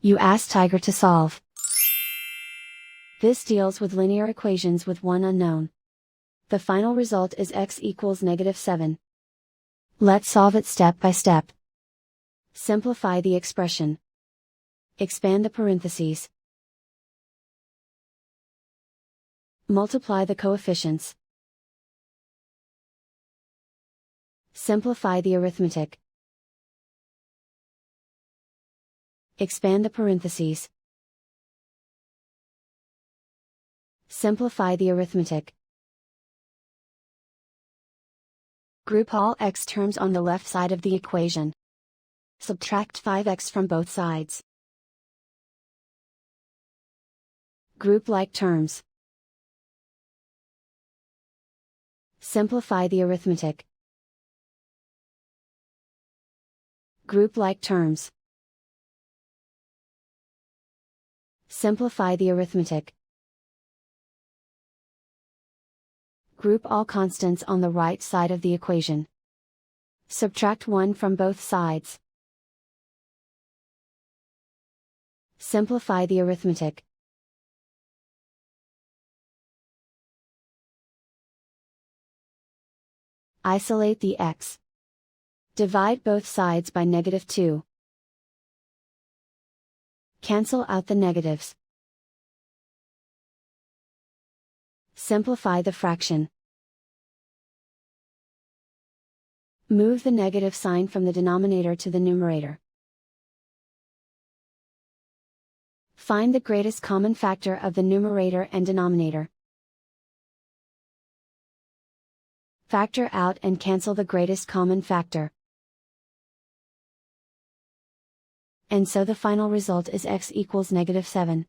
You ask Tiger to solve. This deals with linear equations with one unknown. The final result is x equals -7. Let's solve it step by step. Simplify the expression. Expand the parentheses. Multiply the coefficients. Simplify the arithmetic. Expand the parentheses. Simplify the arithmetic. Group all x terms on the left side of the equation. Subtract 5x from both sides. Group like terms. Simplify the arithmetic. Group like terms. Simplify the arithmetic. Group all constants on the right side of the equation. Subtract 1 from both sides. Simplify the arithmetic. Isolate the x. Divide both sides by -2. Cancel out the negatives. Simplify the fraction. Move the negative sign from the denominator to the numerator. Find the greatest common factor of the numerator and denominator. Factor out and cancel the greatest common factor. And so the final result is x equals -7.